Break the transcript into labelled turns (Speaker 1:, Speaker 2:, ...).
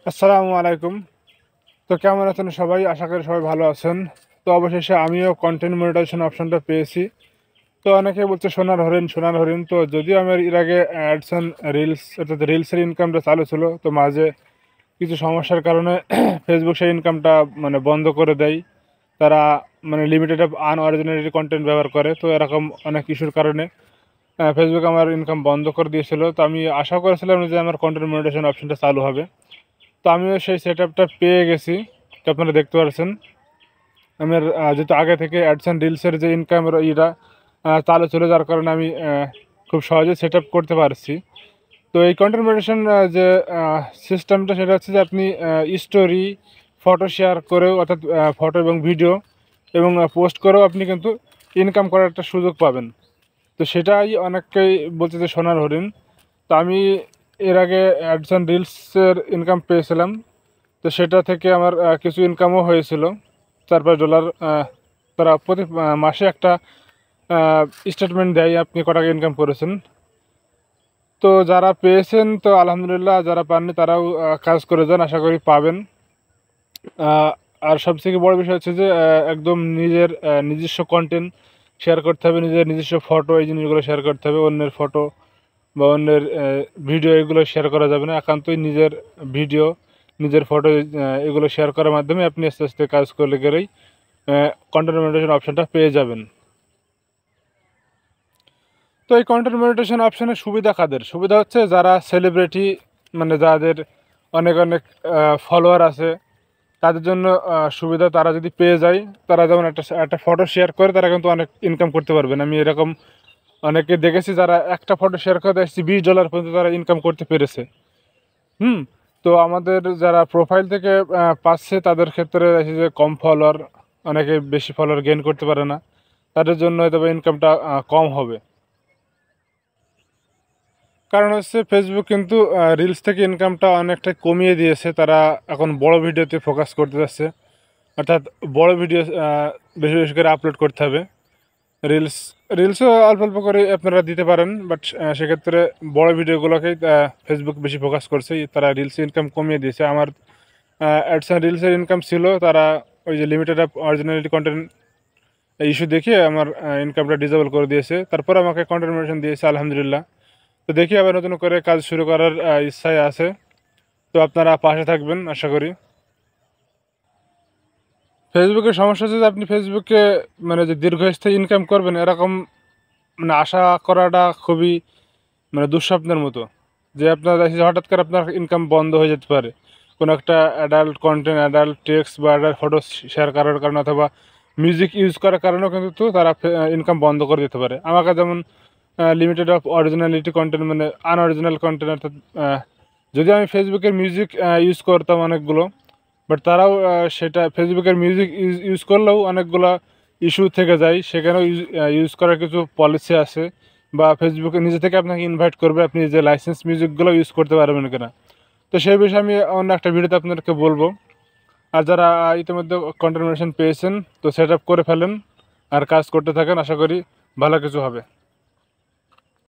Speaker 1: আসসালামু আলাইকুম। তো কেমন আছেন সবাই? আশা করি সবাই ভালো আছেন। তো অবশেষে আমিও কন্টেন্ট মনিটাইজেশন অপশনটা পেয়েছি। তো অনেকে বলছে সোনার হরিণ, সোনার হরিণ। তো যদিও আমার এর আগে অ্যাডসন রিলস অর্থাৎ রিলসের ইনকামটা চালু ছিল, তো মাঝে কিছু সমস্যার কারণে ফেসবুক সেই ইনকামটা বন্ধ করে দেয়। তারা লিমিটেড অফ আনঅরিজিনালিটি কন্টেন্ট ব্যবহার করে। তো এরকম অনেক ইস্যুর কারণে ফেসবুক আমার ইনকাম বন্ধ করে দিয়েছিল। তো আমি আশা করেছিলাম যে আমার কন্টেন্ট মনিটাইজেশন অপশনটা চালু হবে। তো আমিও সেই সেট আপটা পেয়ে গেছি। তো আপনারা দেখতে পাচ্ছেন আমার যেহেতু আগে থেকে অ্যাডস অ্যান্ড রিলসের যে ইনকামের ইটা চালু ছিল, যার কারণে আমি খুব সহজে সেট আপ করতে পারছি। তো এই কন্টেন্ট মনিটাইজেশন যে সিস্টেমটা, সেটা হচ্ছে যে আপনি স্টোরি, ফটো শেয়ার করেও, অর্থাৎ ফটো এবং ভিডিও এবং পোস্ট করেও আপনি কিন্তু ইনকাম করার একটা সুযোগ পাবেন। তো সেটাই অনেককেই বলছে যে সোনার হরিণ। তো আমি এর আগে অ্যাডস অ্যান্ড রিলসের ইনকাম পেয়েছিলাম। তো সেটা থেকে আমার কিছু ইনকামও হয়েছিল, $4-5। তারা প্রতি মাসে একটা স্টেটমেন্ট দেয় আপনি ক টাকা ইনকাম করেছেন। তো যারা পেয়েছেন তো আলহামদুলিল্লাহ, যারা পাননি তারাও কাজ করে যান, আশা করি পাবেন। আর সবথেকে বড় বিষয় হচ্ছে যে একদম নিজের নিজস্ব কন্টেন্ট শেয়ার করতে হবে, নিজের নিজস্ব ফটো, এই জিনিসগুলো শেয়ার করতে হবে। অন্যের ফটো বা অন্যের ভিডিও এগুলো শেয়ার করা যাবে না। একান্তই নিজের ভিডিও, নিজের ফটো এগুলো শেয়ার করার মাধ্যমে আপনি আস্তে আস্তে কাজ করলে গেলেই কন্টেন্ট মনিটাইজেশন অপশনটা পেয়ে যাবেন। তো এই কন্টেন্ট মনিটাইজেশন অপশনের সুবিধা কাদের? সুবিধা হচ্ছে যারা সেলিব্রিটি, যাদের অনেক অনেক ফলোয়ার আছে, তাদের জন্য সুবিধা। তারা যদি পেয়ে যায়, তারা যেমন একটা একটা ফটো শেয়ার করে তারা কিন্তু অনেক ইনকাম করতে পারবেন। আমি এরকম অনেকে দেখেছি যারা একটা ফটো শেয়ার করে দেখছি $20 পর্যন্ত তারা ইনকাম করতে পেরেছে। হুম। তো আমাদের যারা প্রোফাইল থেকে পাচ্ছে, তাদের ক্ষেত্রে দেখি যে কম ফলোয়ার, অনেকে বেশি ফলোয়ার গেইন করতে পারে না, তাদের জন্য হয়তো ইনকামটা কম হবে। কারণ হচ্ছে ফেসবুক কিন্তু রিলস থেকে ইনকামটা অনেকটা কমিয়ে দিয়েছে। তারা এখন বড় ভিডিওতে ফোকাস করতে যাচ্ছে, অর্থাৎ বড় ভিডিও বেশি বেশি করে আপলোড করতে হবে। রিলসও অল্প অল্প করে আপনারা দিতে পারেন, বাট সেক্ষেত্রে বড় ভিডিওগুলোকেই ফেসবুক বেশি ফোকাস করছে। তারা রিলস ইনকাম কমিয়ে দিয়েছে। আমার অ্যাডস অ্যান্ড রিলসের ইনকাম ছিল, তারা ওই যে limited of originality content issue দেখিয়ে আমার ইনকামটা ডিসেবল করে দিয়েছে। তারপর আমাকে কন্টেন্ট মনিটাইজেশন দিয়েছে, আলহামদুলিল্লাহ। তো দেখি আবার নতুন করে কাজ শুরু করার ইচ্ছায় আছে। তো আপনারা পাশে থাকবেন আশা করি। ফেসবুকের সমস্যা হচ্ছে যে আপনি ফেসবুকে যে দীর্ঘস্থায়ী ইনকাম করবেন, এরকম আশা করাটা খুবই দুঃস্বপ্নের মতো। যে আপনার দেখি যে হঠাৎ করে আপনার ইনকাম বন্ধ হয়ে যেতে পারে কোনো একটা অ্যাডাল্ট কন্টেন্ট, অ্যাডাল্ট টেক্সট বা অ্যাডাল্ট ফটো শেয়ার করার কারণে, অথবা মিউজিক ইউজ করার কারণেও কিন্তু তারা ইনকাম বন্ধ করে দিতে পারে। আমাকে যেমন limited of originality content, unoriginal content, অর্থাৎ যদি আমি ফেসবুকের মিউজিক ইউজ করতাম অনেকগুলো, বাট তারাও সেটা ফেসবুকের মিউজিক ইউজ করলেও অনেকগুলো ইস্যু থেকে যায়। সেখানেও ইউজ করার কিছু পলিসি আছে, বা ফেসবুকে নিজে থেকে আপনাকে ইনভাইট করবে আপনি যে লাইসেন্স মিউজিকগুলো ইউজ করতে পারবেন কিনা। তো সেই বিষয়ে আমি অন্য একটা ভিডিওতে আপনাদেরকে বলবো। আর যারা ইতিমধ্যে কন্টেন্ট মনিটাইজেশন পেয়েছেন, তো সেট আপ করে ফেলেন আর কাজ করতে থাকেন, আশা করি ভালো কিছু হবে।